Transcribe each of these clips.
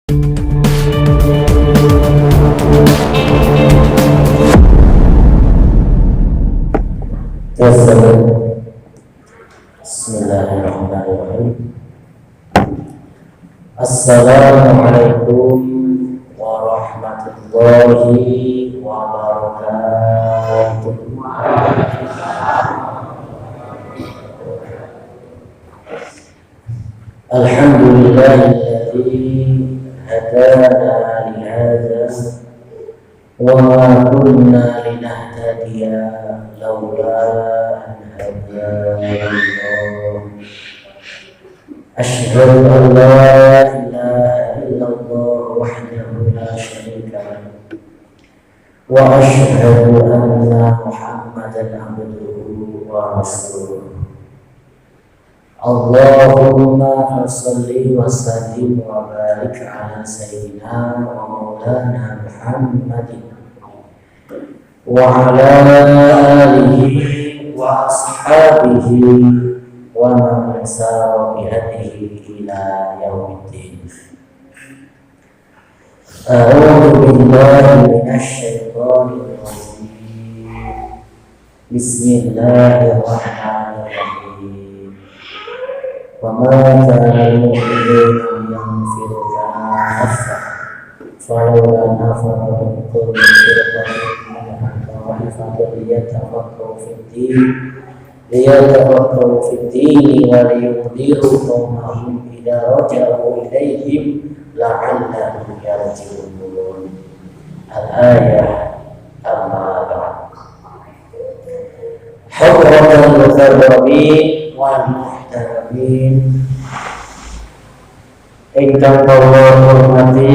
Bismillahirrahmanirrahim. Assalamualaikum warahmatullahi wabarakatuh. Alhamdulillahilladzi hadana li hadza wa ma kunna linahtadiya laula an hadana Allah. Asyhadu an la ilaha illallah wahdahu la syarika lahu wa asyhadu anna Muhammadan abduhu wa rasuluh. Allahumma shalli wa sallim wa barik ala sayyidina wa maulana Muhammadin wa ala alihi wa ashabihi wa man sara bi hadihi ila yaumiddin. A'udzu billahi minasy syaithanir rajim. Bismillahirrahmanirrahim. Wa ma kana mu'minun yanfiru kaffah falawla nafara min kulli firqatin minhum ta'ifatun liyatafaqahu fid-din wa liyunziru qawmahum idza raja'u ilaihim la'allahum yarji'un. Al-ayah. Amma ba'd. Hadratul mukarramin wal muhtaramin ingkang kula hormati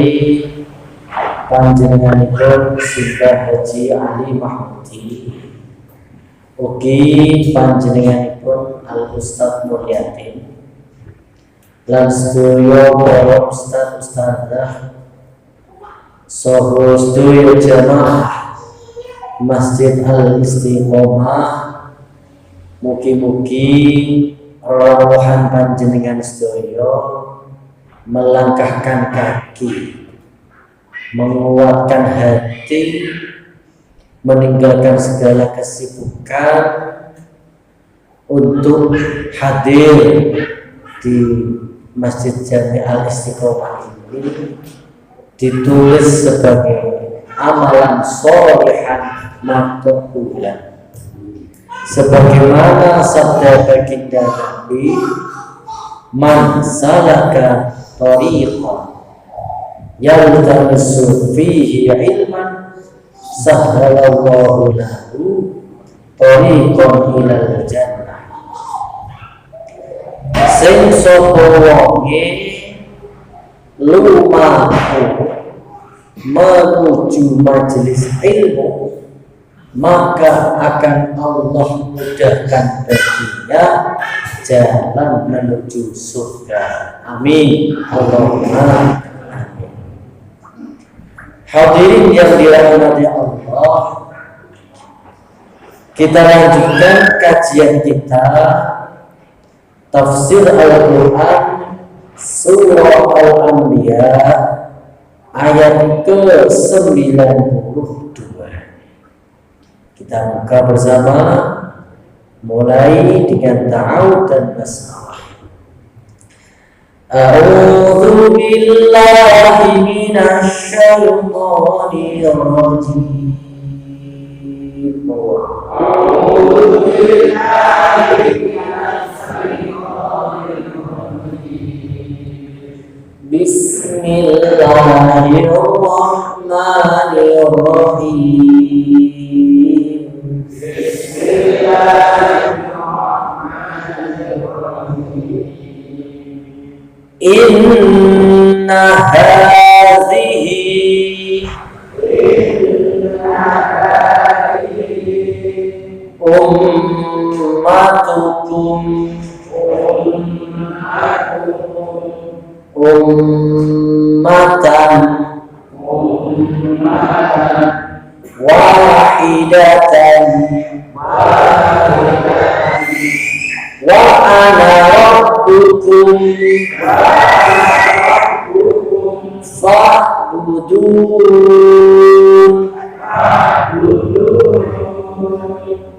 panjenenganipun Syekh Haji Ali Mahmudi ugi panjenenganipun Al Ustaz Mulyatin lan sedaya para ustaz-ustadzah saha sedaya jamaah Masjid Al Istiqomah. Mugi-mugi rawuhan panjenengan sedaya melangkahkan kaki, menguatkan hati, meninggalkan segala kesibukan untuk hadir di Masjid Jami Al Istiqomah ini ditulis sebagai amalan sholihan maqbulan. Sebagaimana sabda baginda Nabi, man salaka tariqan yaltamisu fihi ilman sahhalallahu lahu tariqan ilal jannah. Sing sapa wonge lumaku menuju majelis ilmu, maka akan Allah mudahkan baginya jalan menuju surga. Amin. Allahumma amin. Hadirin yang dirahmati Allah, kita lanjutkan kajian kita tafsir Al-Quran surah Al-Anbiya ayat ke-92. Kita buka bersama, mulai dengan ta'awud dan basmalah. A'udzu billahi minasy syaithanir rajim. A'udzu billahi minasy syaithanir rajim. Bismillahirrahmanirrahim. Inna hadhihi ummatukum ummatan wahidatan wa ana rabbukum fa'budun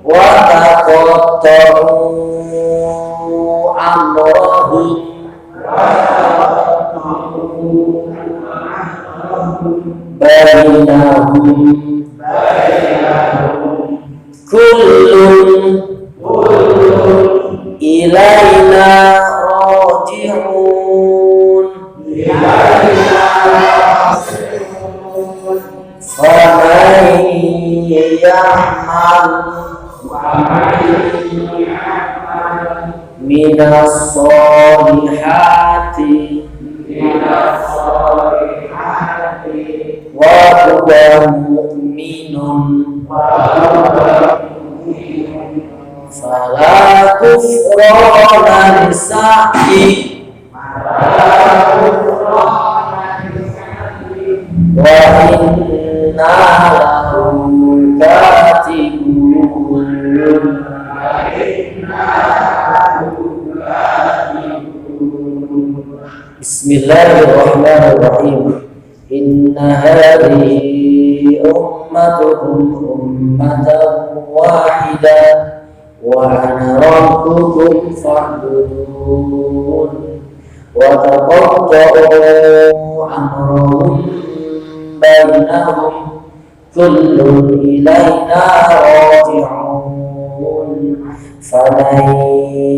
wa taqatta'u amrahum bainahum kullun ilaina raji'un faman ya'mal minas solihati wa huwa mu'minun fala kufrana lisa'i wa inna lahu katibun Bismillahirrahmanirrahim. Inna hadhihi ummatukum ummatan wahidah wa ana rabbukum fa'budun wa taqatta'u amrahum bainahum kullun ilaina raji'un faman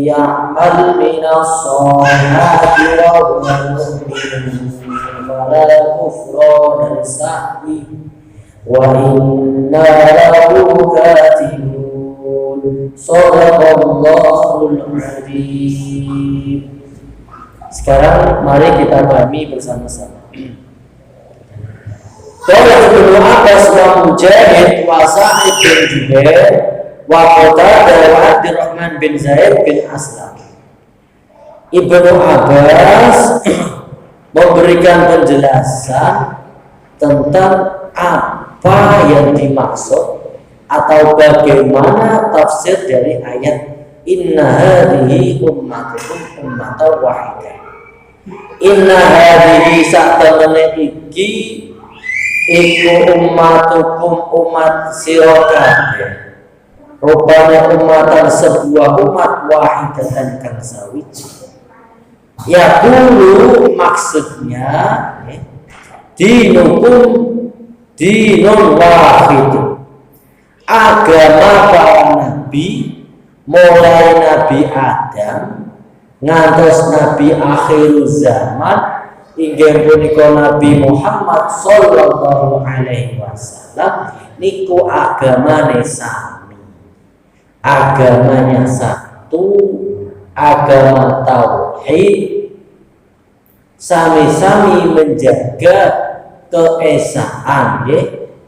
ya'mal minas solihati wa huwa mu'minun fala kufrana lisa'i wa inna lahu katibun sadaqallahul azim. Sekarang mari kita pahami bersama-sama. Qala Ibnu Abbas wa Mujahid wa Sa'id bin Jubair wa Qatadah wa Abdurrahman bin Zaid bin Aslam. Ibnu Abbas memberikan penjelasan tentang apa yang dimaksud atau bagaimana tafsir dari ayat inna hadhihi ummatukum ummatan wahidah. Inna hadhihi satamene iki iku ummatukum umat sira kabeh. Rupanya umatan sebuah umat wahidatan kang sawiji. Ya dulu maksudnya dinukum dinun wahid. Agama para nabi mulai Nabi Adam ngantos Nabi akhir zaman inggih punika Nabi Muhammad sallallahu alaihi wasallam niku agamane sami. Agamanya satu, agama tauhid, sami-sami menjaga keesaan,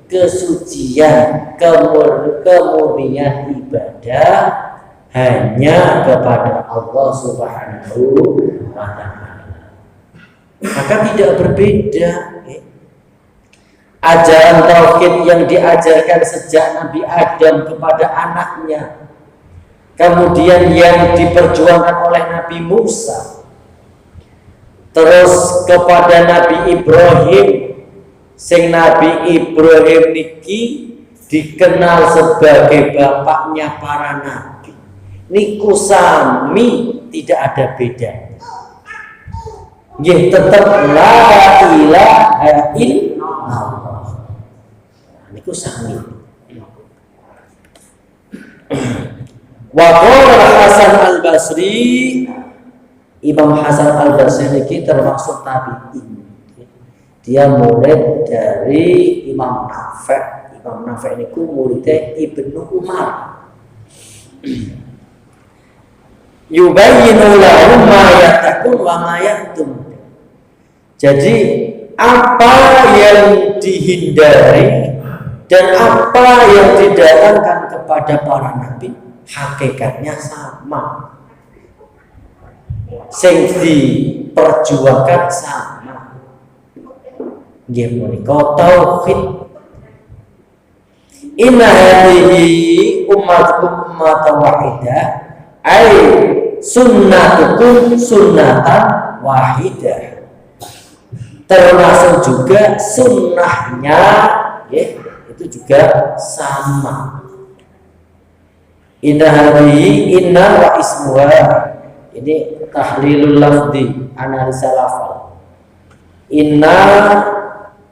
kesucian, kemurnian ibadah hanya kepada Allah Subhanahu wa ta'ala. Maka tidak berbeda ajaran tauhid yang diajarkan sejak Nabi Adam kepada anaknya, kemudian yang diperjuangkan oleh Nabi Musa, terus kepada Nabi Ibrahim, sing Nabi Ibrahim niki dikenal sebagai bapaknya para nabi. Niku sami tidak ada bedanya. Nggih tetap la ilaha illallah. Niku sami. Wa qala Hasan Al-Basri, Imam Hasan Al-Basri niki termasuk tabi'in. Dia murid dari Imam Nafi'. Imam Nafi' niku muridnya Ibnu Umar. Yubayyinu lahum ma yattaqun wa ma ya'tum. Jadi apa yang dihindari dan apa yang didatangkan kepada para nabi hakikatnya sama. Sing diperjuangkan sama. Nggih punika tauhid. Inna hadhihi ummatukum ummatan wahidah ay sunnatukum sunnatan wahidah. termasuk juga sunnahnya ya, itu juga sama. Inna hadhihi inna wa ismuha, ini tahlilul lafzi, analisa lafal. Inna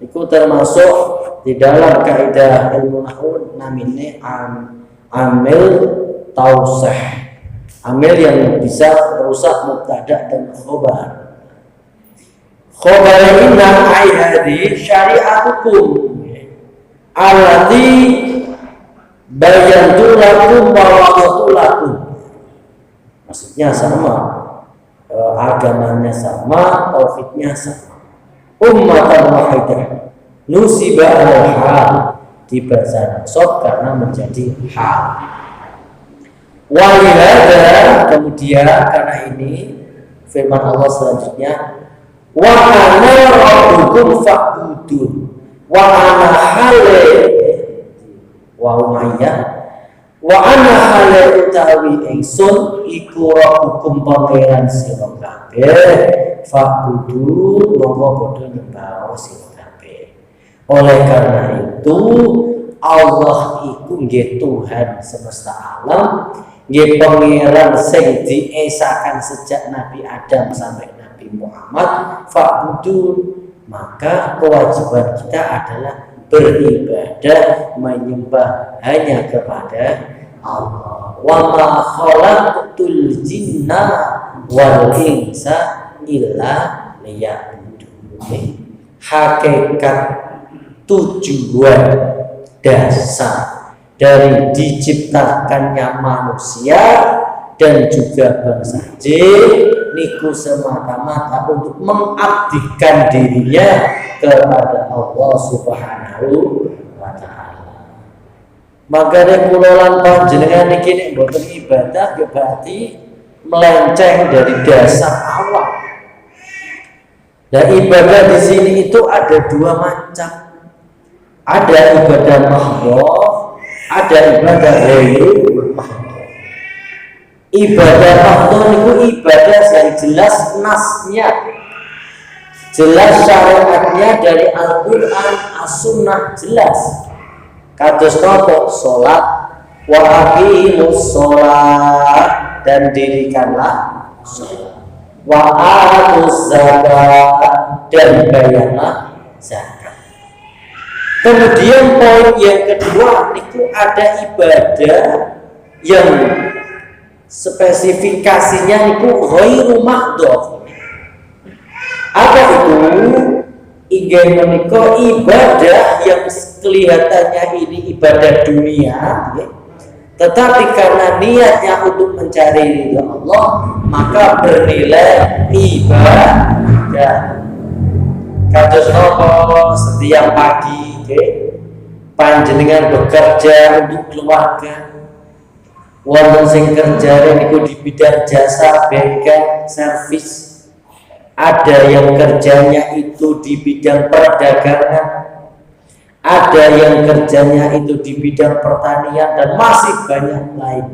itu termasuk di dalam kaidah ilmu nahwu namanya amil tausih, amil yang bisa merusak mubtada dan khobar. Khobar inna ai hadhihi syari'atukum allati bayantu lakum wa wadatu lakum. Maksudnya sama, agamanya sama, tauhidnya sama. Ummatan wahidah nusiba al-hal, dibaca nasab karena menjadi hal. Walihada, kemudian karena ini firman Allah selanjutnya, wa ana rabbukum fa'budun, wa ana hale wa umayyah, wa ana hale utawi ingsun iku rabbukum pangeran sira kabeh fa'budu monggo padha nyembah sira kabeh. Oleh karena itu Allah iku nggih Tuhan semesta alam, nggih pangeran sing diesakan sejak Nabi Adam sampai Nabi Muhammad. Fa'budu, maka kewajiban kita adalah beribadah, menyembah hanya kepada Allah. Wa ma khalaqtul jinna wal insa illa liya'budun. Hakikat tujuan dasar dari diciptakannya manusia dan juga bangsa jin niku semata-mata untuk mengabdikan dirinya kepada Allah Subhanahu wa ta'ala. Makanya kula lan panjenengan niki nek mboten ibadah berarti melenceng dari dasar awal. Dan ibadah di sini itu ada dua macam. Ada ibadah mahdhah, ada ibadah ghairul mahdhah. Ibadah mahdhah itu ibadah yang jelas nasnya, jelas syariatnya dari Al-Qur'an, As-Sunnah jelas. Kados napa? Salat, wa aqimus shalah, dan dirikanlah salat. Wa atuz zakat, dan bayarlah zakat. Kemudian poin yang kedua itu ada ibadah yang spesifikasinya itu ghairu mahdhah. Apa itu? Inggih menika ibadah yang kelihatannya ini ibadah dunia, ya. Tetapi karena niatnya untuk mencari ridha Allah, maka bernilai ibadah. Kados napa setiap pagi panjenengan bekerja untuk keluarga, wonten sing kerjane niku di bidang jasa, bengkel, servis. Ada yang kerjanya itu di bidang perdagangan, ada yang kerjanya itu di bidang pertanian, dan masih banyak lain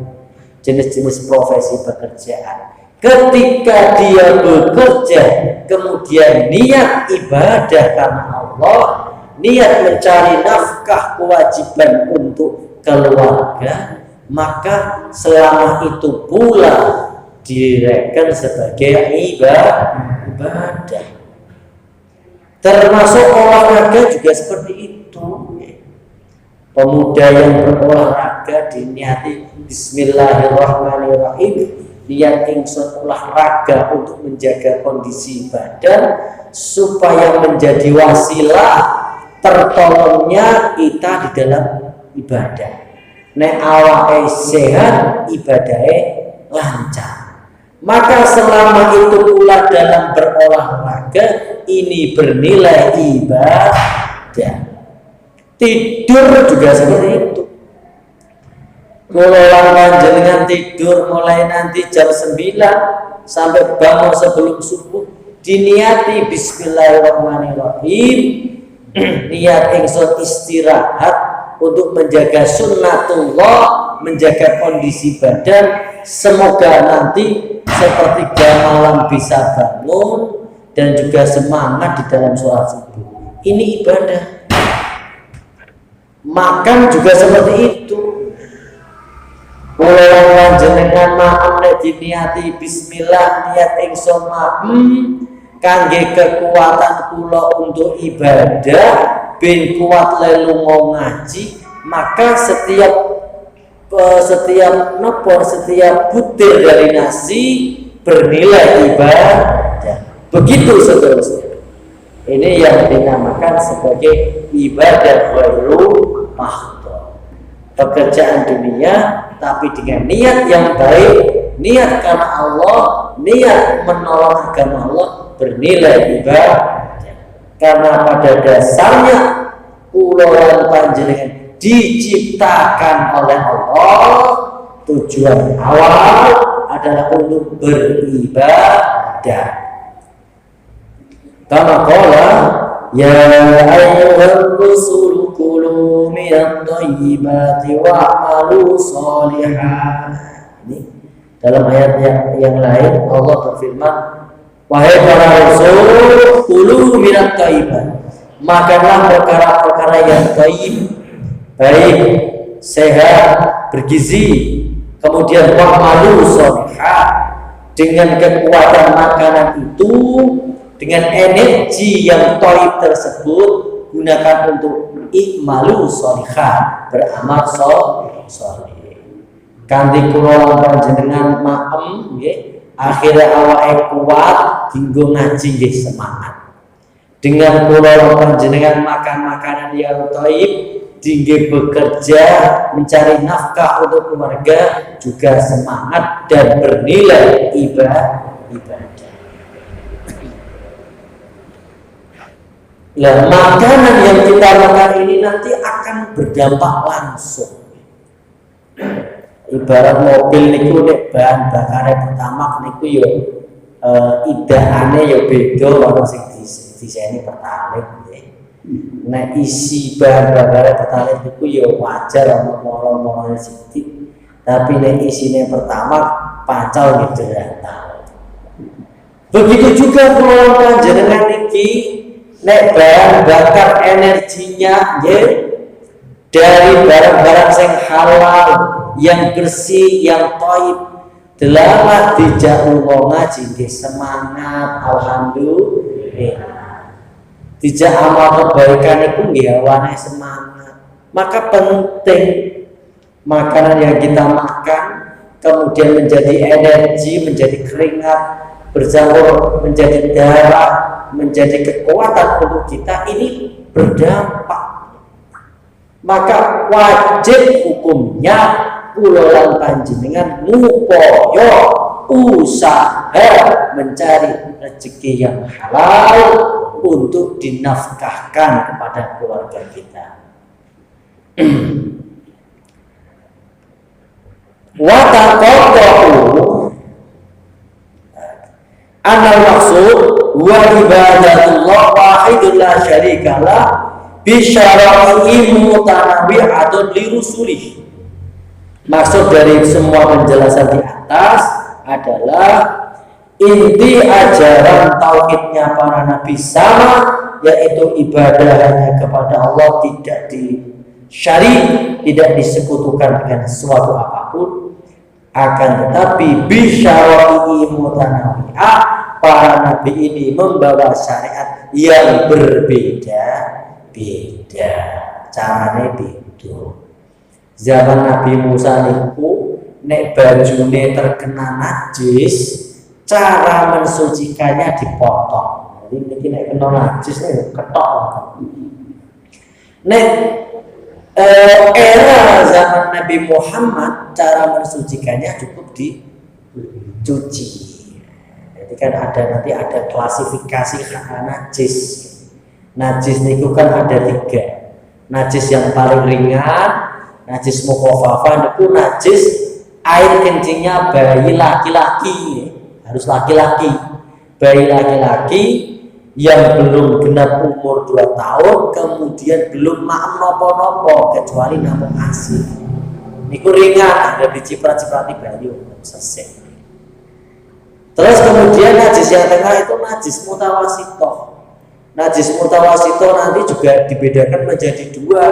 jenis-jenis profesi pekerjaan. Ketika dia bekerja, kemudian niat ibadah karena Allah, niat mencari nafkah kewajiban untuk keluarga, maka selama itu pula direken sebagai ibadah. Termasuk olahraga juga seperti itu. Pemuda yang berolahraga diniati bismillahirrahmanirrahim, niat ingsun olahraga untuk menjaga kondisi badan supaya menjadi wasilah tertolongnya kita di dalam ibadah. Nek awake sehat, ibadahe lancar. Maka selama itu pula dalam berolahraga ini bernilai ibadah. Tidur juga seperti itu. Kalau panjenengan tidur mulai nanti jam 9 sampai bangun sebelum subuh, diniati bismillahirrahmanirrahim, niat ingsun istirahat untuk menjaga sunnatullah, menjaga kondisi badan. Semoga nanti sepertiga malam bisa bangun, dan juga semangat di dalam sholat subuh. Ini ibadah. Makan juga seperti itu. Kula panjenengan maem nek diniati bismillah niat ingsun maem kangge kekuatan kula untuk ibadah ben kuat lelunga ngaji, maka setiap butir dari nasi bernilai ibadah. Begitu seterusnya. Ini yang dinamakan sebagai ibadah ghairul mahdhur. Pekerjaan dunia tapi dengan niat yang baik, niat karena Allah, niat menolong agama Allah bernilai ibadah. Karena pada dasarnya kula lan panjenengan diciptakan oleh Allah, tujuan awal adalah untuk beribadah. Kama qala ya ayyuhar rusul kulu minat thayyibati wa'malu sholihan. Ini dalam ayat yang lain Allah berfirman, wahai para rasul, kulu minat thayyibat, makanlah perkara-perkara yang thayyib, baik, sehat, bergizi, kemudian wa'malu sholihan, dengan kekuatan makanan itu, dengan energi yang thayyib tersebut, gunakan untuk i'malu sholihan, beramal sholih. Kanthi kula panjenengan maem nggih, akhirnya awake kuat dinggo ngaji nggih semangat. Dengan kula panjenengan makan makanan yang thayyib, dinggo bekerja mencari nafkah untuk keluarga juga semangat dan bernilai ibadah. Nah, makanan yang kita makan ini nanti akan berdampak langsung. Ibarat mobil niku nek bahan bakare pertama niku yo idahane yo beda karo sing diseni pertalite nggih. Nek isi bahan bakare pertalite niku yo wajar ana molo-molone sithik. Tapi nek isine pertama pacal gitu ya. Begitu juga kula panjenengan niki nek bahan bakar energinya nggih dari barang-barang sing halal, yang bersih, yang thayyib, delalah dijak wong ngaji nggih semangat, alhamdulillah. Dijak amal kebaikan itu nggih awane semangat. Maka penting makanan yang kita makan kemudian menjadi energi, menjadi keringat, bercampur menjadi darah, menjadi kekuatan untuk kita, ini berdampak. Maka wajib hukumnya kula lan panjenengan ngupaya usaha mencari rezeki yang halal untuk dinafkahkan kepada keluarga kita. Wa taqaddau anal maksud wa ibadatullah wahidun la syarikalah bisyara'i mutanabi'atun li rusulih. Maksud dari semua penjelasan di atas adalah inti ajaran tauhidnya para nabi sama, yaitu ibadah hanya kepada Allah, tidak disyarik, tidak disekutukan dengan sesuatu apapun. Akan tetapi bisyara'i mutanabi'ah, para nabi ini membawa syariat yang berbeda-beda, caranya beda. Zaman Nabi Musa niku nek bajune terkena najis, cara mensucikannya dipotong. Jadi niki nek kena najis ketok. Nek era zaman Nabi Muhammad, cara mensucikannya cukup dicuci. Jadi kan nanti ada klasifikasi najis. Najis niku kan ada 3. Najis yang paling ringan, najis mukhafafah niku najis air kencingnya bayi laki-laki, harus laki-laki. Bayi laki-laki yang belum genap umur 2 tahun, kemudian belum maem nopo-nopo kecuali namung ASI. Niku ringan, ada diciprat-ciprati bayi selesai. Terus kemudian najis yang tengah itu najis mutawasito. Najis mutawasito nanti juga dibedakan menjadi dua,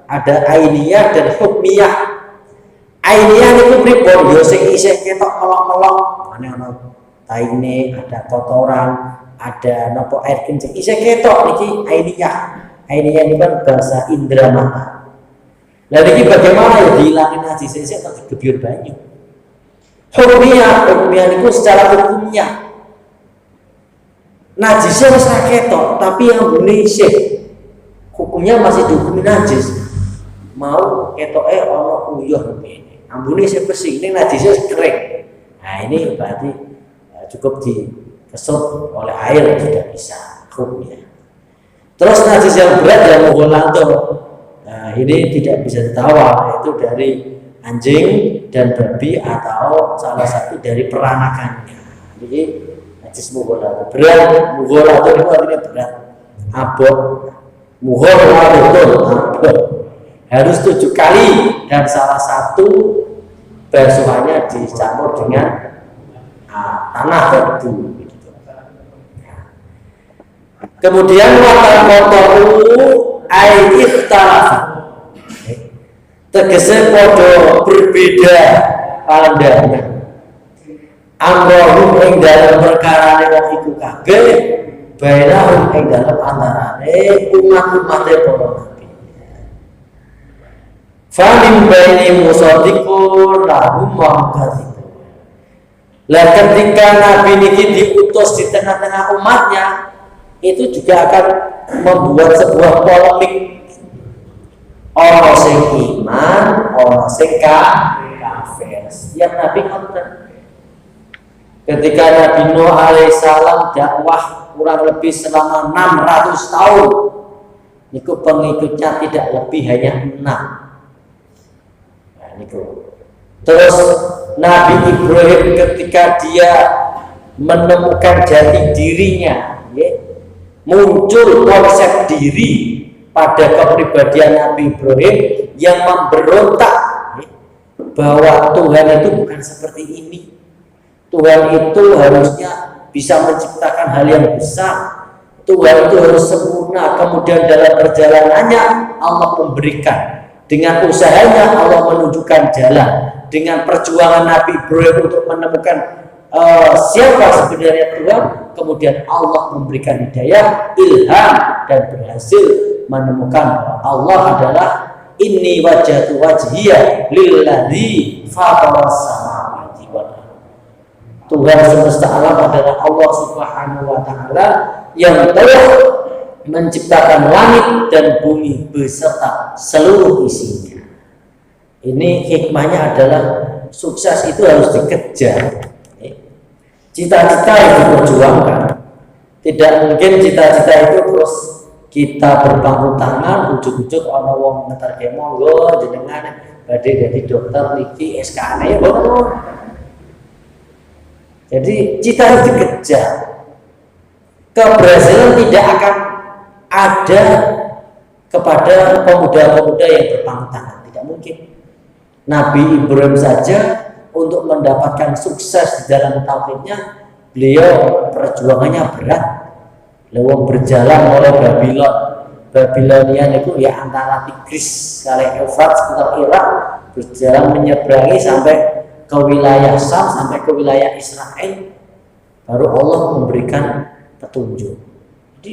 ada ainiyah dan hukmiyah. Ainiyah itu pripun? Yo sing isih ketok melok-melok, ana taine, ada kotoran, ada nopo air kencing. Isih ketok niki ainiyah. Ainiyah ini kan bahasa indera mata. Lah niki bagaimana ya dihilangin najis isih atau digebyur banyu? Hukmiyah itu secara hukumnya najisnya wis ra ketok, tapi yang bunyi isih hukumnya masih dihukumi najis. Mau ketoke ana uyuh ngene. Ambune isih bersih, ini najisnya kering. Nah, ini berarti cukup dikesut oleh air sudah bisa hukumnya. Terus najis yang berat yang mughalladhah. Nah, ini tidak bisa ditawar, yaitu dari anjing dan babi atau salah satu dari peranakannya. Jadi najis mughalladhah berat, mughalladhah itu artinya berat, abot, mughalladhah harus 7 kali dan salah satu basuhannya dicampur dengan tanah debu. Kemudian watan kotoru ai ikhtilaf, tegese podo berbeda pandangan. Amrohum ing dalam perkara wong iku kabeh bainahum ing dalam antarane umat-umate para nabi. Fa min baini musaddiqun lahum wa kadzibun. Lah ketika nabi niki diutus di tengah-tengah umatnya, itu juga akan membuat sebuah polemik. Orang sing iman, orang sing kafir. Setiap nabi konten. Ketika Nabi Nuh alaihissalam dakwah kurang lebih selama 600 tahun, niku pengikutnya tidak lebih hanya 6. Nah, niku. Terus Nabi Ibrahim ketika dia menemukan jati dirinya, muncul konsep diri pada kepribadian Nabi Ibrahim yang memberontak bahwa Tuhan itu bukan seperti ini. Tuhan itu harusnya bisa menciptakan hal yang besar. Tuhan itu harus sempurna. Kemudian dalam perjalanannya Allah memberikan. Dengan usahanya Allah menunjukkan jalan. Dengan perjuangan Nabi Ibrahim untuk menemukan siapa sebenarnya Tuhan, kemudian Allah memberikan hidayah, ilham, dan berhasil menemukan bahwa Allah adalah inni wajhatu wajhiya lilladzi fataras samawati wal ardh. Tuhan semesta alam adalah Allah Subhanahu wa taala yang telah menciptakan langit dan bumi beserta seluruh isinya. Ini hikmahnya adalah sukses itu harus dikejar. Cita-cita yang diperjuangkan. Tidak mungkin cita-cita itu terus kita berpangku tangan, ujuk-ujuk ana wong ngeterke monggo jenengan badhe dadi dokter niki SK-ne ya boten. Jadi cita harus dikejar. Keberhasilan tidak akan ada kepada pemuda-pemuda yang berpangku tangan, tidak mungkin. Nabi Ibrahim saja untuk mendapatkan sukses di dalam tauhidnya, beliau perjuangannya berat. Lewat berjalan oleh Babylon. Babilonia itu ya antara Tigris kali Efrat sekitar Irak, berjalan menyeberangi sampai ke wilayah Syam, sampai ke wilayah Israel, baru Allah memberikan petunjuk. Jadi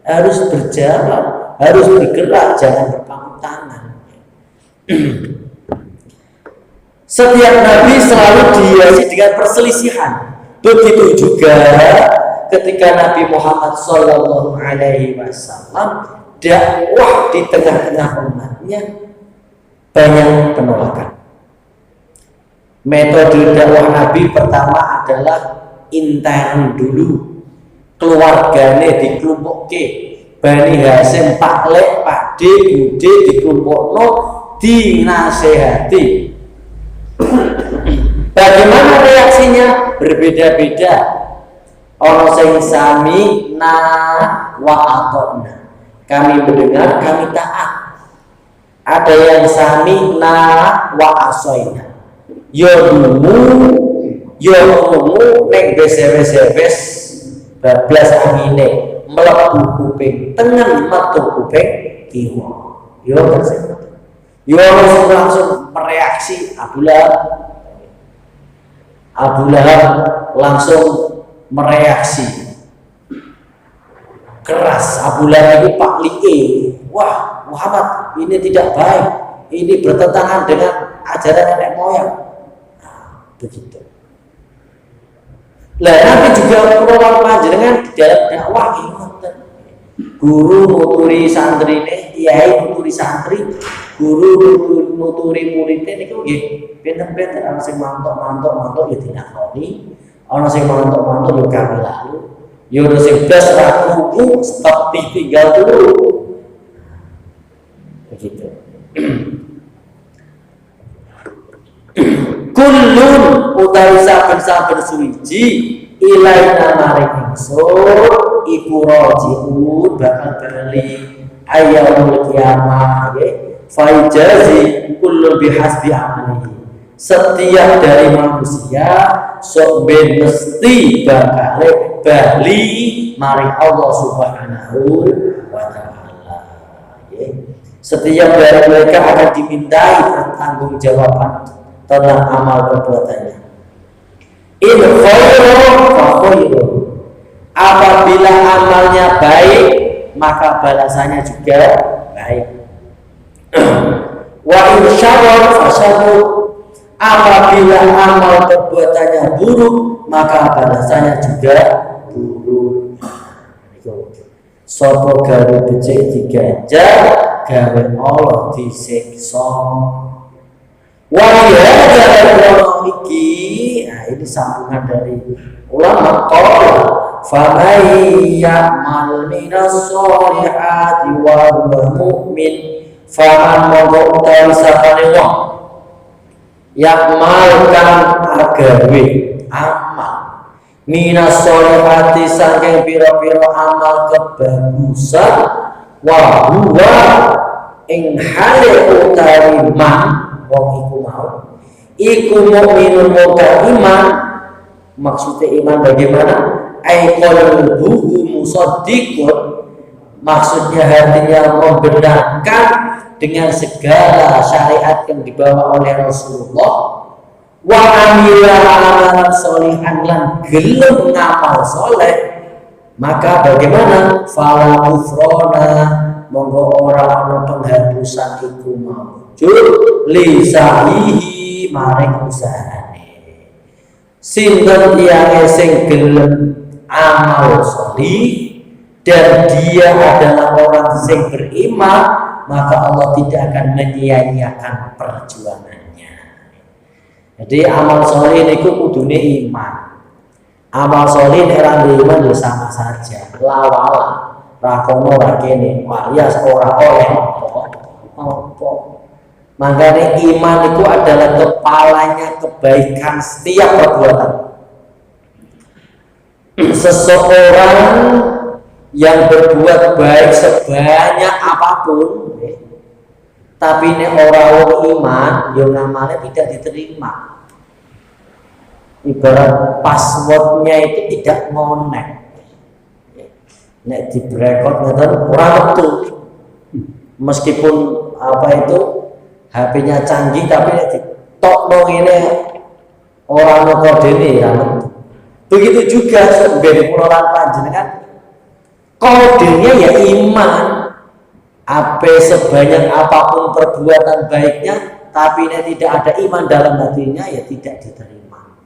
harus berjalan, harus bergerak, jangan berpangku tangan. Setiap nabi selalu dihiasi dengan perselisihan. Begitu juga ketika Nabi Muhammad Sallallahu Alaihi Wasallam dakwah di tengah-tengah umatnya, banyak penolakan. Metode dakwah Nabi pertama adalah intern dulu, keluargane dikelumpukke, Bani Hasyim, Pak Lek, Pak D, Bude dikelompokno, dinasehati. Bagaimana reaksinya? Berbeda-beda. Ono sing sami na wa atona. Kami mendengar, kami taat. Ada yang sami na wa asoina. Yodumu yo krungu ning wis bablas angine mlebu kuping tengen metu kuping kiwa. Yo terus yo langsung mereaksi Abu Lahab langsung mereaksi keras. Abu Lahab itu Pak Li'e, wah Muhammad ini tidak baik, ini bertentangan dengan ajaran nenek moyang. Nah, begitu. Lah nanti juga penolong panjenengan di dalam dakwah ngoten. Guru nuturi santri ini, kiai nuturi santri, guru nuturi muridnya niku nggih pinter-pinter, ana sing mantuk ya dinakoni, ana sing mantuk ya kami lalu. Ya udah sing blas ra krungu stop ditinggal dulu. Begitu. Kullun utawi saben-saben suwiji ilaina maring ingsun iku rajiun bakal bali ayaumul kiamah ya faijazi kullu bihasbi amalihi. Setiap dari manusia sok ben mesti bakal bali maring Allah Subhanahu wa taala ya. Setiap dari mereka akan dimintai pertanggungjawaban tentang amal perbuatannya. In khairun fa khairun. Apabila amalnya baik, maka balasannya juga baik. Wa in syarrun fa syarrun. Apabila amal perbuatannya buruk, maka balasannya juga buruk. Sopo gawe becik diganjar, gawe Allah disiksa. Wahiyah iki, nah ini sambungan dari ulama qala famay ya'mal minas solihati wa huwa mu'min faman monggo utawi sapane wong ya'mal kang agawe amal minas solihati saking pira-pira amal kebagusan wa huwa ing hale utawi man wong iku mau iku mukminun muka iman. Maksudnya iman bagaimana? Ai qalbuhu musaddiqun, maksudnya hatinya membenarkan dengan segala syariat yang dibawa oleh Rasulullah. Wa amila amalan sholihan lan gelem ngamal soleh, maka bagaimana? Fala kufrona, monggo ora ana penghapusan iku mau lisahihi maring usahane. Sinten tiyang sing gelem amal sholih dan dia adalah orang sing beriman, maka Allah tidak akan menyia-nyiakan perjuangannya. Jadi amal sholih niku kudune iman. Amal sholih nek ora iman ya sama saja. Lawala, ra kono ra kene, alias ora oleh apa. Makanya iman itu adalah kepalanya kebaikan setiap perbuatan. Seseorang yang berbuat baik sebanyak apapun, tapi ini orang iman, yang namanya tidak diterima. Ibarat passwordnya itu tidak ngonek. Nek di breakot ngeten ora metu. Meskipun apa itu HP-nya canggih tapi nek ditokno ngene ora ono kodene ya. Begitu juga sebenarnya pengelolaan panjenengan kodenya ya iman. Apa sebanyak apapun perbuatan baiknya tapi nek tidak ada iman dalam hatinya ya tidak diterima.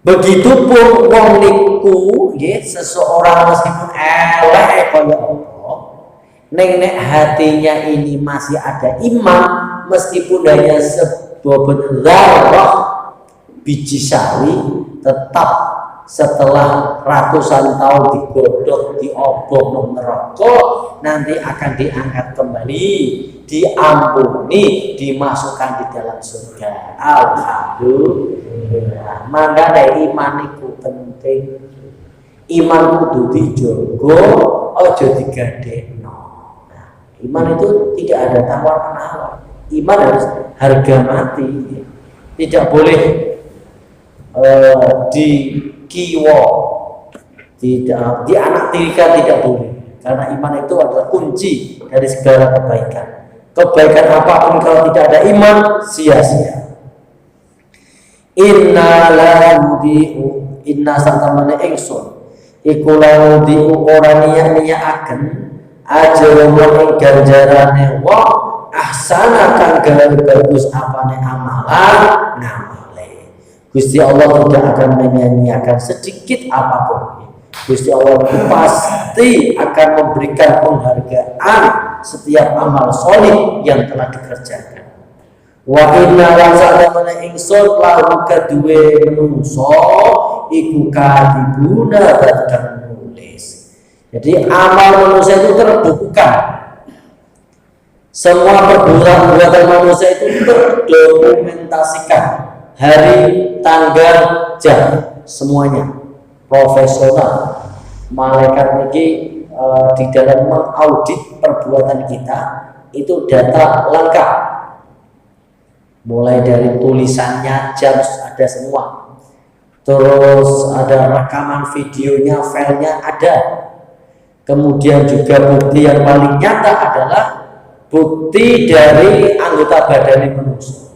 Begitupun wong niku nggih seseorang meskipun elek kaya apa nek hatinya ini masih ada iman, meskipun hanya sebobot zarrah biji sawi, tetap setelah ratusan tahun digodok, diobong neraka, nanti akan diangkat kembali, diampuni, dimasukkan di dalam surga. Alhamdulillah. Maka iman itu penting. Iman kudu dijogo, ojo digadekno. Iman itu tidak ada tawar-menawar. Iman harus harga mati. Tidak boleh di kiwa, di anak tirika tidak boleh, karena iman itu adalah kunci dari segala kebaikan. Kebaikan apapun kalau tidak ada iman sia-sia. Inna la nudi'u, inna satamane ingsun iku la nudi'u ora niya-niyakaken ajrun ing ganjarane wong ahsana kang gawe bagus apane amalan ngamale. Gusti Allah tidak akan menyia-nyiakan sedikit apapun. Gusti Allah pasti akan memberikan penghargaan setiap amal solih yang telah dikerjakan. Wa inna lan sadamane ingsun lahu kaduwe menungso iku kadibuna dan nulis. Jadi amal manusia itu terbukukan. Semua perbuatan manusia itu terdokumentasikan, hari, tanggal, jam, semuanya profesional. Malaikat ini di dalam mengaudit perbuatan kita itu data lengkap, mulai dari tulisannya, jam ada semua, terus ada rekaman videonya, filenya ada. Kemudian juga bukti yang paling nyata adalah bukti dari anggota badan manusia.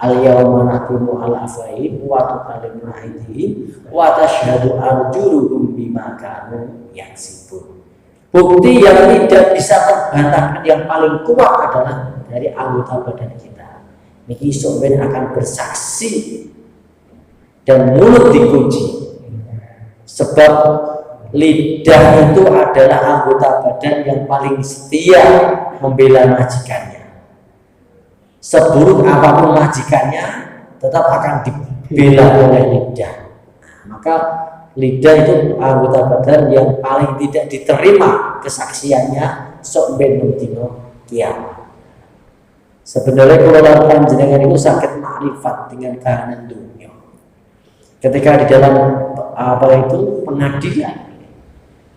Al-yawma nakhtimu ala afwahihim wa tukallimuna aydihim wa tashhadu arjuluhum bima kanu yaksibun. Bukti yang tidak bisa terbantahkan yang paling kuat adalah dari anggota badan kita. Niki sampeyan akan bersaksi dan mulut dikunci. Sebab lidah itu adalah anggota badan yang paling setia membela majikannya. Seburuk apapun majikannya tetap akan dibela oleh lidah. Maka lidah itu anggota badan yang paling tidak diterima kesaksiannya sok ben dino kiamat. Sebenarnya kalau panjenengan itu sakit makrifat dengan kahanan dunia. Ketika di dalam pengadilan,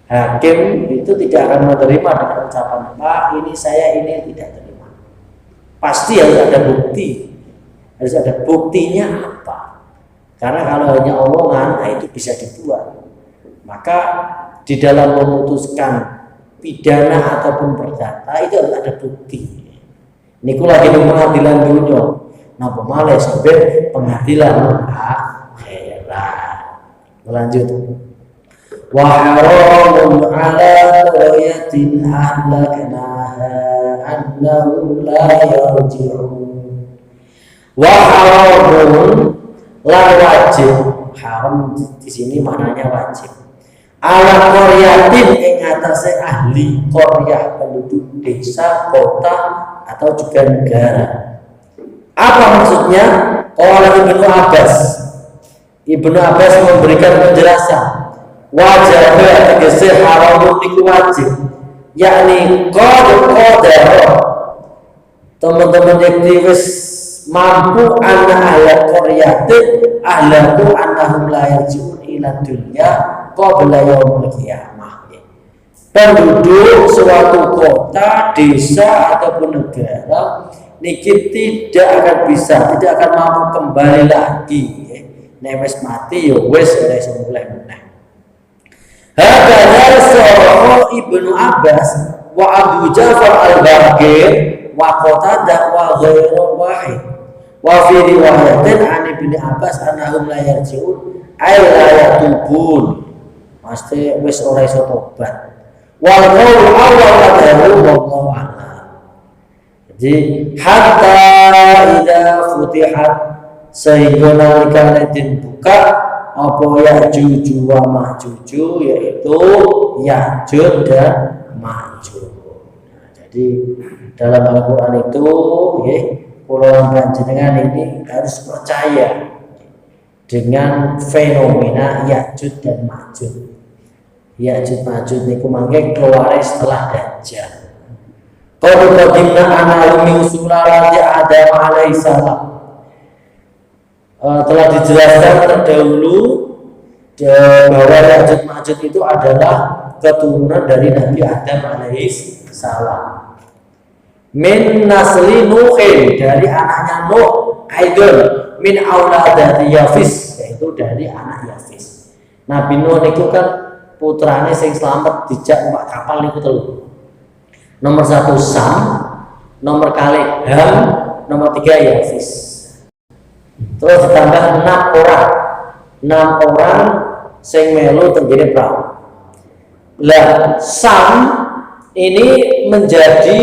hakim itu tidak akan menerima dengan ucapan Pak ini saya ini tidak terima. Pasti harus ada bukti, harus ada buktinya apa. Karena kalau hanya omongan, nah itu bisa dibuat. Maka di dalam memutuskan pidana ataupun perdata itu harus ada bukti. Niku lagi di pengadilan dunia, napa malah sampai pengadilan akhirat. Lanjut. Wa haramun ala qaryatin ahlaknaha annahum la yarji'un. Wa haramun lan wajib. Haram di sini maknanya wajib. Ala qaryatin ing atase ahli qaryah, penduduk desa, kota atau juga negara. Apa maksudnya? Qala Ibnu Abbas. Ibnu Abbas memberikan penjelasan. Wajib tegese haramun niku wajib, yakni qadar teman-teman yang wis mampu anak ayat qaryatin ahlahu annahum la yarji'un ila dunya qabla yaumil qiyamah. Penduduk suatu kota, desa ataupun negara niki tidak akan mampu kembali lagi. Nek wis mati ya wis ora iso mulih meneh. Hakadha saraha Ibnu Abbas wa Abu Ja'far al-Baqir wa Qatadah wa ghairu wahid. Wa fi riwayatin an Ibnu Abbas annahum la yarji'un ay la yatubun. Mesti wis ora iso tobat. Wal qaul awal adahu wallahu a'lam. Jadi hatta idza futihat, sehingga nalika dibuka apa Ya'juj wa Ma'juj, yaitu Ya'juj dan Ma'juj. Nah, jadi dalam Al-Quran itu kula panjenengan ini harus percaya dengan fenomena Ya'juj dan Ma'juj. Ya'juj Ma'juj niku mangke keluar setelah Dajjal. Qad qadimna ana min surati Adam alaihi salam. Telah dijelaskan terdahulu bahwa Ya'juj Ma'juj itu adalah keturunan dari Nabi Adam alaihi salam. Min nasli Nuhin, dari anaknya Nuh, Aidon, min auladati Yafis, yaitu dari anak Yafis. Nabi Nuh niku kan putrane sing selamat dijak numpak kapal niku telu. Nomor 1 Sam, nomor kali Ham, nomor 3 Yafis. Terus ditambah 6 orang sing melu tenggene perahu. Lah Sam ini menjadi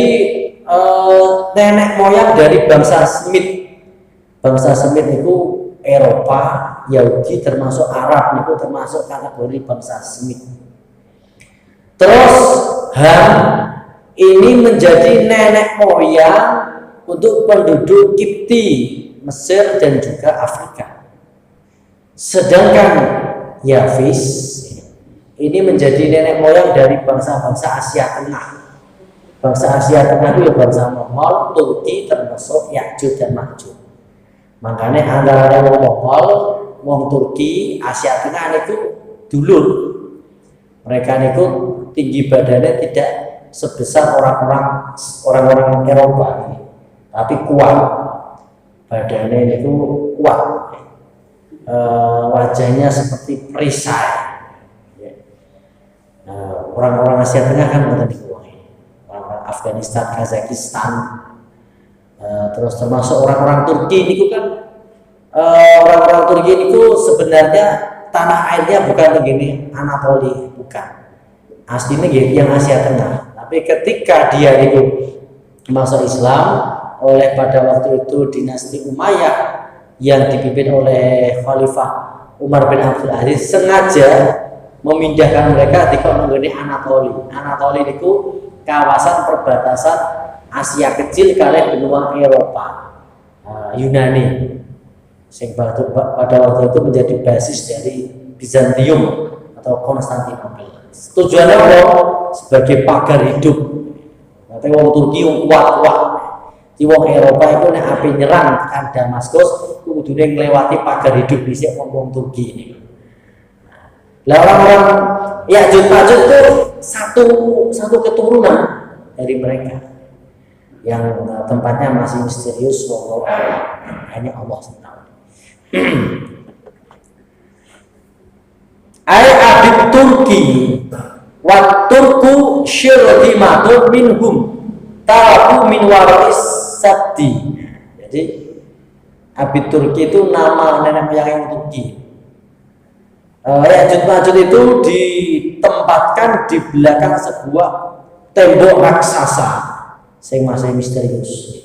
nenek moyang dari bangsa Semit. Bangsa Semit itu Eropa, Yahudi termasuk Arab itu termasuk kategori bangsa Semit. Terus Ham ini menjadi nenek moyang untuk penduduk Kipti, Mesir dan juga Afrika. Sedangkan Yafis ini menjadi nenek moyang dari bangsa-bangsa Asia Tengah. Bangsa Asia Tengah itu ya bangsa Mongol, Turki termasuk Ya'juj dan Ma'juj. Makanya antara wong Mongol, wong Turki, Asia Tengah itu dulur. Mereka itu tinggi badannya tidak sebesar orang-orang Eropa ini, tapi kuat. Badannya itu kuat. Wajahnya seperti perisai. Orang-orang Asia Tengah kan betul dikuasai. Orang-orang Afghanistan, Kazakhstan, terus termasuk orang-orang Turki itu kan orang-orang Turki itu sebenarnya tanah airnya bukan begini Anatoli, bukan. Aslinya yang Asia Tengah. Tapi ketika dia itu masuk Islam oleh pada waktu itu dinasti Umayyah yang dipimpin oleh Khalifah Umar bin Abdul Aziz sengaja memindahkan mereka di mengenai Anatoli. Anatoli itu kawasan perbatasan Asia kecil kalian benua Eropa, Yunani. Sing pada waktu itu menjadi basis dari Bizantium atau Konstantinopel. Tujuannya apa? Sebagai pagar hidup. Nanti wong Turki yang kuat-kuat. Di wong Eropa itu nek api nyerang kan Damaskus, kudune nglewati pagar hidup dhisik wong Turki ini. Lah orang-orang Ya'juj Ma'juj itu satu keturunan dari mereka yang tempatnya masih misterius, hanya Allah tahu. Ai abid Turki wa Turku syirhimatun minhum tabu min waris sabdi. Jadi abid Turki itu nama nenek moyang yang Turki. Ya'juj Ma'juj itu ditempatkan di belakang sebuah tembok raksasa sing masih misterius.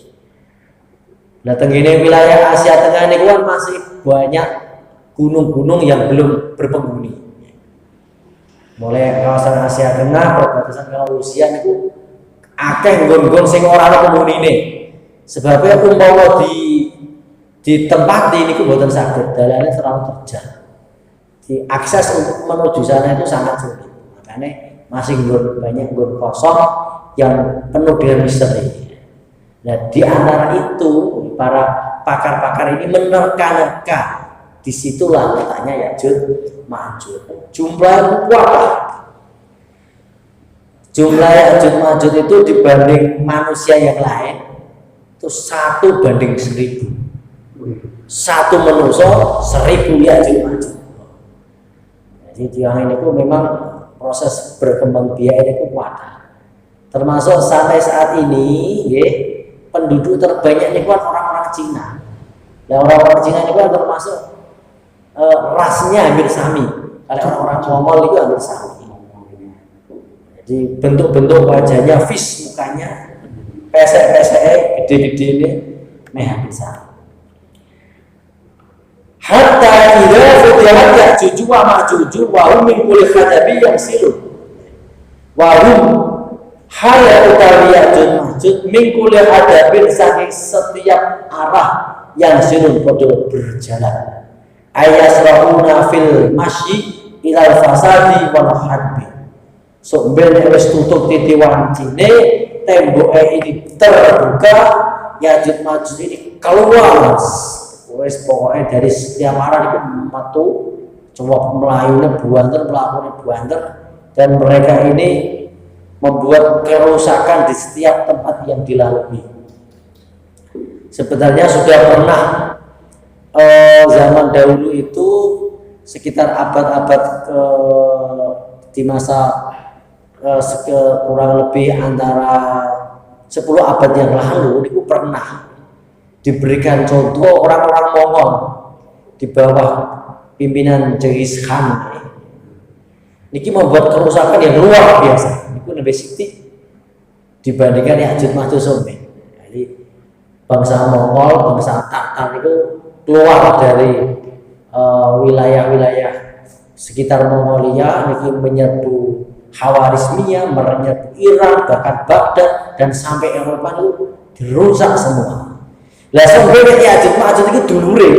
Nah, tenggine wilayah Asia Tengah ini kan masih banyak gunung-gunung yang belum berpenghuni. Mulai kawasan Asia Tengah, perbatasan karo Rusia niku akeh nggon-nggon sing ora ana penghunine. Sebabnya umpama ditempati niku mboten saged, dalane terlalu terjal. Akses untuk menuju sana itu sangat sulit. Makanya masih banyak nggon kosong yang penuh dengan misteri. Nah, di antara itu para pakar-pakar ini menerka-nerka. Disitulah letaknya Ya'juj Ma'juj. Jumlah kuat. Jumlah Ya'juj Ma'juj itu dibanding manusia yang lain itu 1:1000. 1 manusia 1000 Ya'juj Ma'juj. Jadi tiang ini tuh memang proses berkembang biak ini tuh kuat. Termasuk sampai saat ini, penduduk terbanyak ini kan orang-orang Cina. Dan orang-orang Cina ini kan termasuk rasnya hampir sami. Kalau orang-orang Mongol itu hampir sami. Jadi bentuk-bentuk wajahnya, fish mukanya, pesek-pesek, gede-gede ini, hampir sami. Hatta idza futihat Ya'juj wa Ma'juj wa hum min kulli khadabi yansilun. Wa hum hal utawi Ya'juj Ma'juj min kulli hadabin saking setiap arah yang silun padha berjalan. Ayasrauna fil masyi ilal fasadi wal hadbi. So ben wis tutup titi wancine, temboke ini terbuka, Ya'juj Ma'juj ini keluar. Wes pokoknya dari setiap arah itu metu, coba melayunya buanter, melakukannya buanter, dan mereka ini membuat kerusakan di setiap tempat yang dilalui. Sebenarnya sudah pernah zaman dahulu itu sekitar abad-abad di masa kurang lebih antara 10 abad yang lalu itu pernah diberikan contoh orang-orang Mongol di bawah pimpinan Genghis Khan. Niki membuat kerusakan yang luar biasa. Niku lebih sedikit dibandingkan Ya'juj Ma'juj. Jadi bangsa Mongol, bangsa Tatar itu keluar dari wilayah-wilayah sekitar Mongolia, niki menyerbu Khawarizmia, menyerbu Iran, bahkan Baghdad dan sampai Eropa itu dirusak semua. Lah sampai Ya'juj Ma'juj itu dulure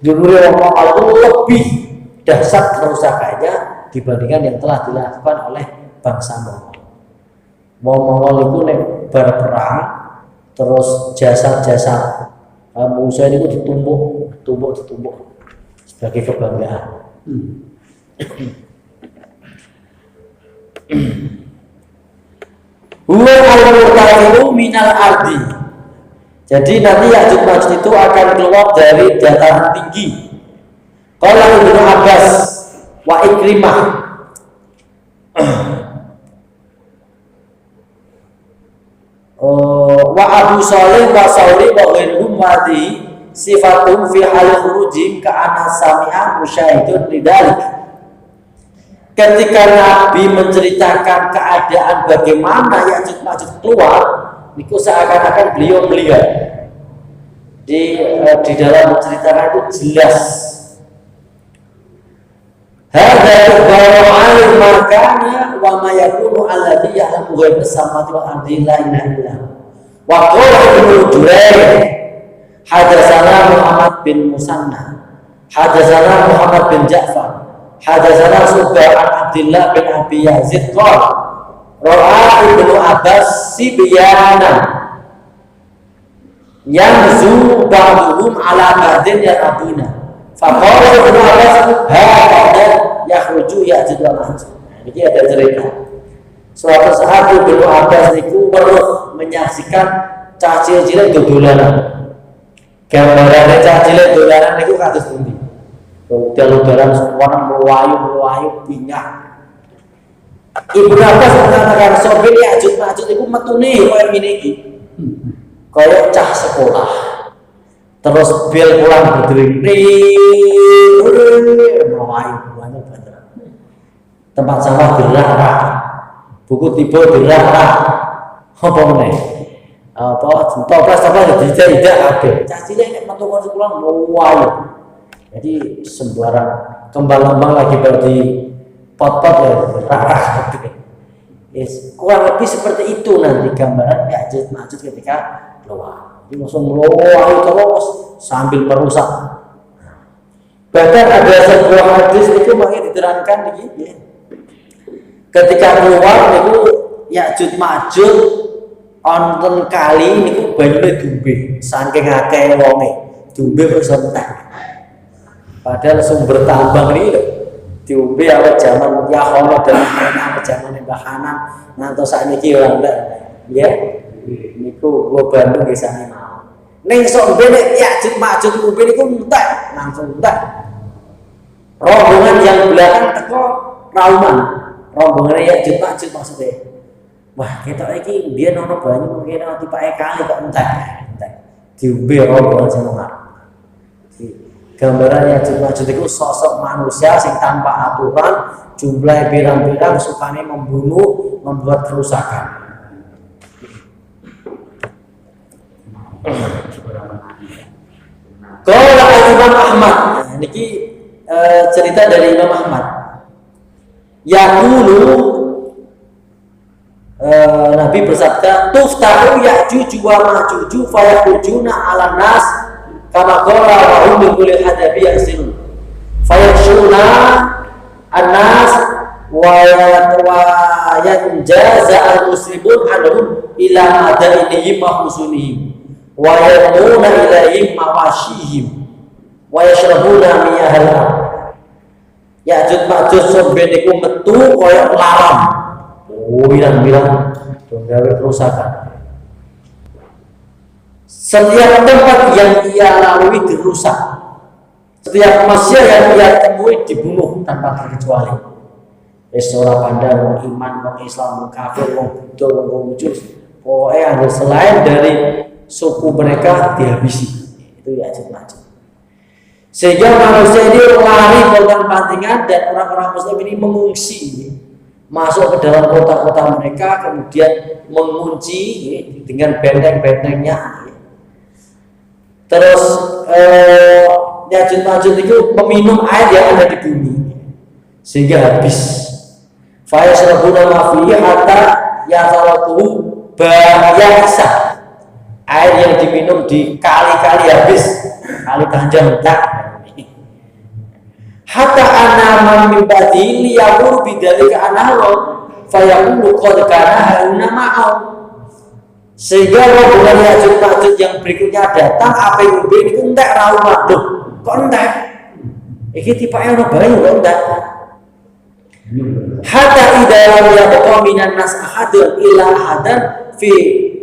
wong Mongol itu lebih dahsyat kerusakannya dibandingkan yang telah dilakukan oleh bangsa Mongol. Mongol itu nek berperang terus jasad-jasad musuh itu ditumbuk sebagai kebanggaan. Huwa al-murtafi'u minal ardi. Jadi nanti Ya'juj Ma'juj itu akan keluar dari dataran tinggi. Qala Ibnu Abbas wa Ikrimah wa Abu Shalih wa Sauri wa ghairuhum mati sifatum fi hal khurujim ka ana sami'a musyahidun lidalik. Ketika Nabi menceritakan keadaan bagaimana Ya'juj Ma'juj keluar, niku seakan-akan beliau melihat di dalam menceritakan itu jelas. Hadza ikhbaru 'ala makana wa ma yakunu alladhi ya'lamu ghaibas samawati wal ardi la ilaha illa hu. Wa qala Ibnu Jurayj hadatsana Muhammad bin Musanna hadatsana Muhammad bin Ja'far hadatsana Subhan Abdullah bin Abi Yazid qala ra'a Ibnu Abbas sibyana yanzu ba'dhum ala ba'din yarabuna. Faqala Ibnu Abbas hadza yakhruju Ya'juj wa Ma'juj. Ini ada cerita. Suatu saat Ibnu Abbas niku weruh menyaksikan cah cilik dolanan. Gambarane cah cilik dolanan niku kados pundi? Dolanan semua melayu pindah. Ibnu Abbas mengatakan sobe Ya'juj Ma'juj niku metune koyo ngene iki. Koyo cah sekolah. Terus bel pulang berdiri, melayu banyak banget. Tempat sampah derah, buku tiba derah, apa meneh? Toples tidak kabeh. Cacile nek metu kon sekolah melayu. Jadi sembarang kembang-kembang lagi berarti pot-pot ya derah gitu. Yes, kurang lebih seperti itu nanti gambaran Ya'juj Ma'juj ketika keluar. Langsung meluai terus sambil merusak. Bahkan ada sebuah hadis itu makanya diterangkan begini. Ketika keluar itu Ya'juj Ma'juj onten kali niku banyune dumbe, saking akeh wonge, dumbe kok entek. Padahal sumber tambang ini diombe awal zaman Yahono dan awal zaman Mbah Hanan ngantos sakniki ora entek. Ya. Niku gua Bandung nggih sami. Ning sok benek Ya'juj Ma'juj ngombe niku entek, langsung entek. Rombongan yang belakang teko rauman. Rombongan Ya'juj Ma'juj maksudnya. Wah, ketok iki biyen ana banyu mungkin ati pake kali kok entek. Diombe rombongan sing ngarep. Gambaran Ya'juj Ma'juj iku sosok manusia sing tanpa aturan, jumlah pirang-pirang sukane membunuh, membuat kerusakan. Qala Imam Ahmad, niki cerita dari Imam Ahmad. Yaqulu Nabi bersabda, "Tuftahu Ya'juj wa Ma'juj fa yakhrujuna 'alan nas kama qala wa hum min kulli hadabi yasilun. Fa yakshuna an-nas wa yanjaza al-muslimun anhum ila madainihim wa husunihim. Wa yamuna ilaihim mawashihim wa yashrabuna miyahal ardh." Ya'juj Ma'juj sampe niku metu koyo larang. Bilang-bilang gawe kerusakan. Setiap tempat yang ia lalui dirusak. Setiap manusia yang dia temui dibunuh tanpa terkecuali. Ora pandang wong iman, wong Islam, wong kafir, wong Buddha, wong Konghucu, pokoknya ada selain dari suku mereka dihabisi. Itu Ya'juj Ma'juj. Sehingga manusia ini lari pontang-pantingan dan orang-orang Muslim ini mengungsi, masuk ke dalam kota-kota mereka, kemudian mengunci dengan benteng-bentengnya. Terus Ya'juj Ma'juj itu meminum air yang ada di bumi sehingga habis. Fa yashrabuna ma fihi hatta yatalaqu bayasa. Air yang diminum di kali-kali habis, kali panjang tak. Hatta ana min badi liyamur bidzalika anahum fa yaqulu qad kana hauna ma'au. Sehingga rombongan Ya'juj Ma'juj yang berikutnya datang apa yang ini entek ra waduh kok entek iki tipake ono banyu kok entek hatta idza lam yabqa minan nas ahadun illa ahadan fi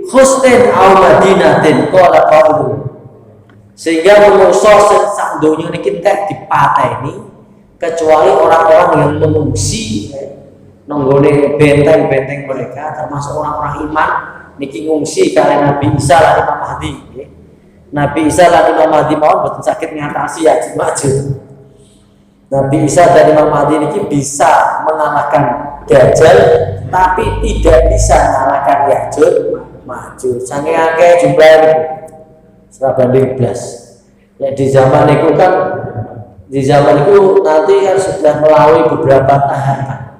husnin aw madinatin qala qaulu. Sehingga manusa sing sak donya niki entek dipateni kecuali orang-orang yang mengungsi nanggone benteng-benteng mereka termasuk orang-orang iman niki ngungsi kalian Nabi Isa lan Imam Mahdi. Nabi Isa lan Imam Mahdi mawon boten saged ngatasi Ya'juj Ma'juj. Nabi Isa dan Imam Mahdi niki bisa mengalahkan Dajjal tapi tidak bisa mengalahkan Ya'juj Ma'juj. Saking akeh jumlah niku. Ora banding blas. Nek di zaman niku kan nanti kan sudah melalui beberapa tahapan.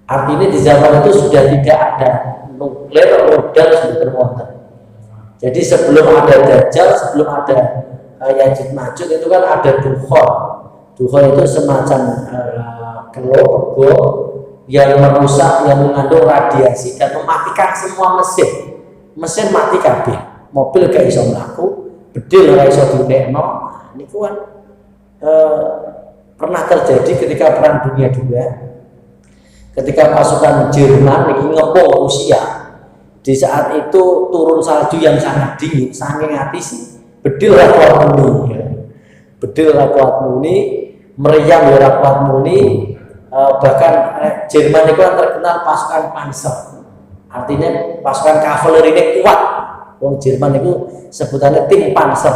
Artinya di zaman itu sudah tidak ada nuklir modal sudah wonten. Jadi sebelum ada Dajjal, sebelum ada Ya'juj Ma'juj itu kan ada dukhon. Dukhon itu semacam kelopgo yang merusak, yang mengandung radiasi dan mematikan semua mesin. Mesin mati kabeh. Mobil gak iso mlaku, bedil ora iso diunekno. Niku kan pernah terjadi ketika Perang Dunia II. Ketika pasukan Jerman niki ngepung Rusia, di saat itu turun salju yang sangat dingin, saking atis bedil ra kuat muni, bedil ra kuat muni, meriam ora kuat muni, bahkan Jerman itu kan terkenal pasukan panzer, artinya pasukan kavaleri ini kuat. Wong Jerman itu sebutannya tim panzer,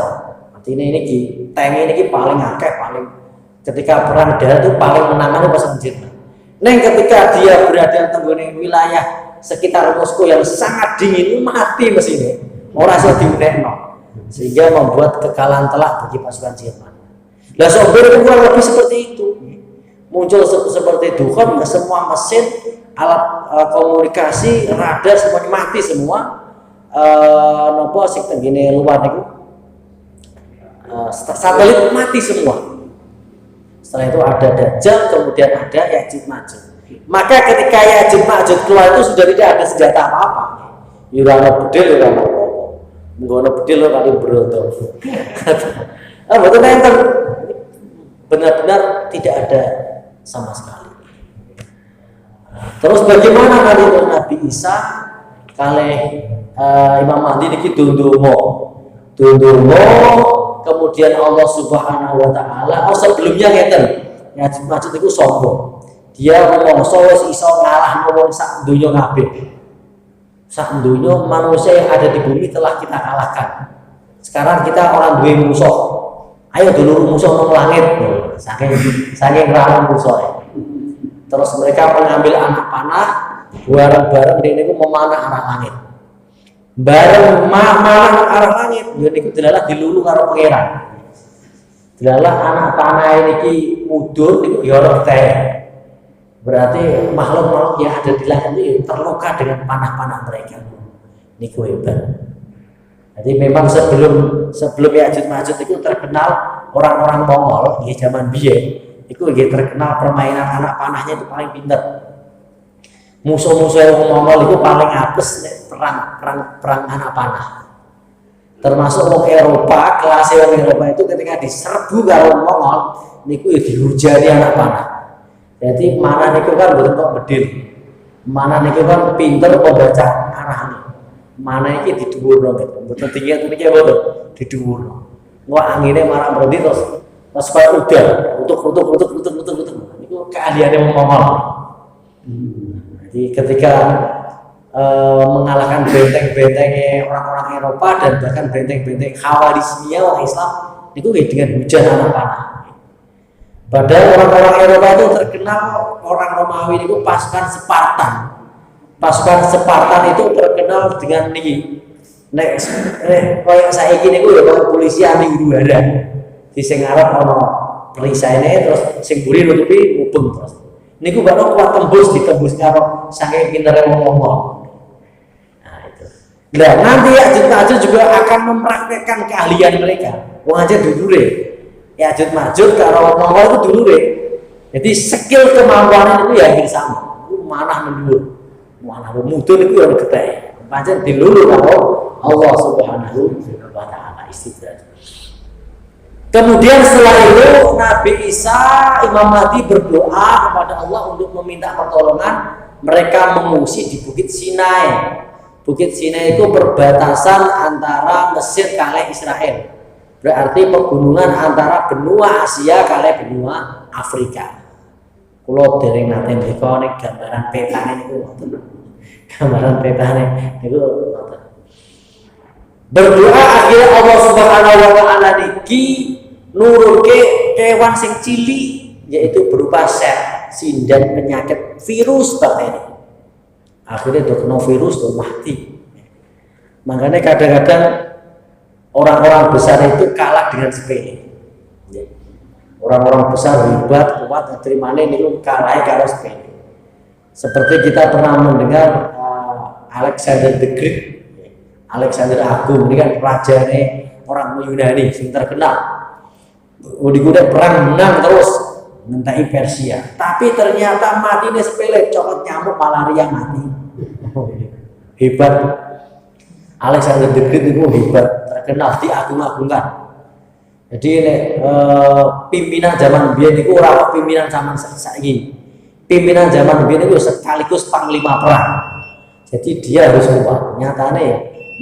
artinya ini tank ini paling akeh, paling ketika perang darat itu paling menangani pasukan Jerman. Nah, ketika dia berada di wilayah sekitar Moskow yang sangat dingin, mati mesinnya, ora iso diunekno, sehingga membuat kekalahan telak bagi pasukan Jerman. Lah sopir itu kurang lebih seperti itu, muncul seperti dukhon, semua mesin, alat komunikasi, radar semuanya mati semua. Nopo sing tenggene luar niku satelit mati semua. Setelah itu ada Dajjal, kemudian ada Ya'juj Ma'juj. Maka ketika Ya'juj Ma'juj keluar itu sudah tidak ada senjata apa-apa. Yurana bedil, yurana apa. Menggono bedil kali beroto. Betul enten. Benar-benar tidak ada sama sekali. Terus bagaimana kali Nabi Isa kali Imam Mahdi niki dundumo, kemudian Allah Subhanahu wa taala sebelumnya ngeten Ya'juj Ma'juj itu sombong. Dia ngomong wis iso ngalahno wong sak donya kabeh. Sak donya manusia yang ada di bumi telah kita kalahkan. Sekarang kita orang duwe musuh. Ayo dulu musuh nang langit. Saking ramah musuh. Terus mereka mengambil anak panah, bareng-bareng niku memanah arah langit. Bareng manah arah langit, ya niku delalah dilulu karo pangeran. Delalah anak panah niki mudhun niku ya ora teh. Berarti makhluk-makhluk yang ada di langit itu terluka dengan panah-panah mereka. Niku hebat. Jadi memang sebelum Ya'juj Ma'juj itu terkenal orang-orang Mongol di zaman biyen. Itu terkenal permainan anak panahnya itu paling pintar. Musuh-musuh yang Mongol itu paling apes perang anak panah. Termasuk orang Eropa, kelas orang Eropa itu ketika diserbu karo Mongol, niku dihujani anak panah. Jadi mana niku kan betul kok bedil. Mana niku kan pinter membaca arahnya. Mana iki di dhuwur gitu. Betul tinggi itu niki betul di dhuwur. Wah anginnya marah berhenti terus Terus kayak udah, utuk. Itu keahliannya ngomong. Jadi ketika mengalahkan benteng-bentengnya orang-orang Eropa dan bahkan benteng-benteng Khawarizmiyah orang Islam itu dengan hujan anak panah. Padahal orang-orang Eropa itu terkenal orang Romawi itu pasukan Spartan. Pasukan Spartan itu terkenal dengan niki. Nek koyo saiki niku ya polisi anti huru-hara. Di sing ngarep ana perisaine terus sing mburi nutupi mubeng terus. Niku bakal kuat tembus ditembus karo saking pintere ngomong. Nah itu. Nah, nanti Ya'juj juga akan mempraktekkan keahlian mereka. Wong aja dulure. Ya'juj karo Mongol itu dulure. Jadi skill kemampuan itu ya hampir sama. Itu manah mendur. Manah mudun itu yang gede. Pancen dilulu karo Allah Subhanahu wa taala istidraj. Kemudian setelah itu Nabi Isa, Imam Mahdi berdoa kepada Allah untuk meminta pertolongan. Mereka mengungsi di Bukit Sinai. Bukit Sinai itu perbatasan antara Mesir kali Israel. Berarti pegunungan antara benua Asia kali benua Afrika. Kulo dereng nate mriko nek gambaran petane niku wonten. Gambaran petane niku wonten. Berdoa akhirnya Allah Subhanahu wa taala niki nurunke kewan sing cilik yaitu berupa sel, sindan penyakit virus bakteri. Akhirnya terkena virus tuh mati. Makanya kadang-kadang orang-orang besar itu kalah dengan sepele. Orang-orang besar hebat, kuat, terimane niku kalah karo sepele. Seperti kita pernah mendengar Alexander the Great, Alexander Agung ini kan rajane orang Yunani yang terkenal. Udah perang menang terus mentai Persia, tapi ternyata mati ini sepele, cokot nyamuk malaria mati. Hebat. Alexander the Great itu hebat, terkenal, diagung-agungkan. Jadi ini pimpinan zaman biyen itu ora pimpinan zaman saiki. Pimpinan zaman biyen itu sekaligus panglima perang. Jadi dia harus kuat. Nyatane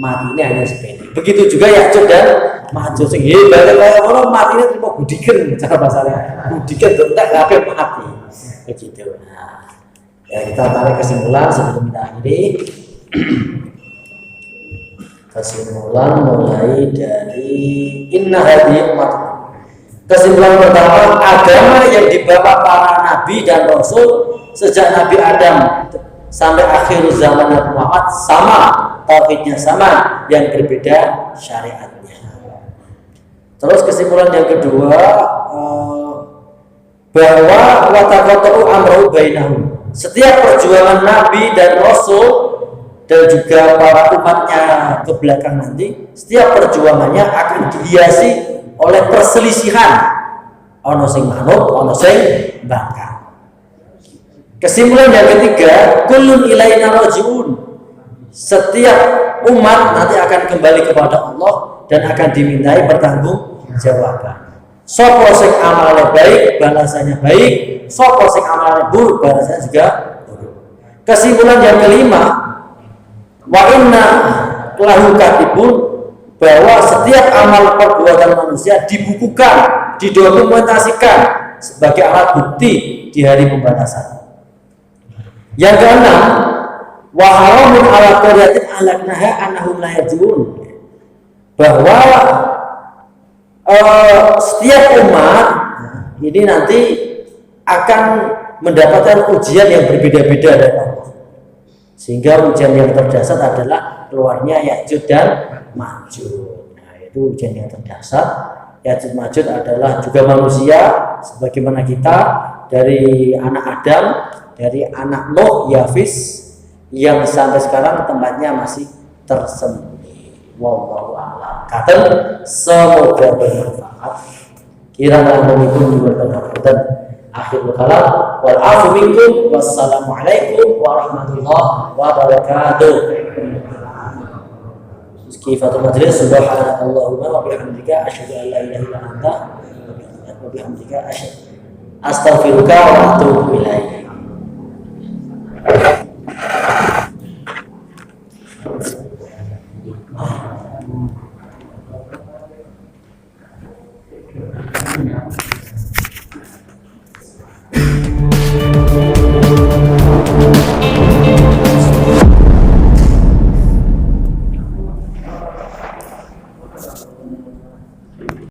mati ini hanya sepele. Begitu juga Ya'juj dan Ma'juj sing hebat kaya ngono matine trimo gudiken cara bahasanya. Gudiken entek kabeh mati. Begitu. Nah, ya kita tarik kesimpulan sebelum kita akhiri. Kesimpulan mulai dari inna hadhihi umat. Kesimpulan pertama, agama yang dibawa para nabi dan rasul sejak Nabi Adam sampai akhir zaman Nabi Muhammad sama, tauhidnya sama, yang berbeda syariatnya. Terus kesimpulan yang kedua, bahwa wataqatu amru bainahum. Setiap perjuangan nabi dan rasul dan juga para umatnya ke belakang nanti, setiap perjuangannya akan dihiasi oleh perselisihan. Ono sing manut, ono sing bangkang. Kesimpulan yang ketiga, kullun ilaina rajiun. Setiap umat nanti akan kembali kepada Allah dan akan dimintai pertanggungjawaban. Sopo sing amale baik, balasannya baik. Sopo sing amale buruk, balasannya juga buruk. Kesimpulan yang kelima, wa inna lahu katibun, bahwa setiap amal perbuatan manusia dibukukan, didokumentasikan sebagai alat bukti di hari pembalasan. Yang keenam, wa haramun ala qaryatin alaknaha annahum la yarji'un, bahwa setiap umat ini nanti akan mendapatkan ujian yang berbeda-beda dari Allah. Sehingga ujian yang terdasar adalah keluarnya Ya'juj dan Ma'juj. Nah, itu ujian yang terdasar. Ya'juj Ma'juj adalah juga manusia sebagaimana kita, dari anak Adam, dari anak Nuh, Yafis, yang sampai sekarang tempatnya masih tersembunyi. Wallahu a'lam. Kata semoga bermanfaat. Kiranya mengikut juga bermanfaat. Akhirul kalam wal afu minkum wassalamualaikum warahmatullahi wabarakatuh. Kifatul majlis, subhanallahumma wa bihamdika asyhadu an la ilaha illa anta wa bihamdika astaghfiruka wa atubu ilaik.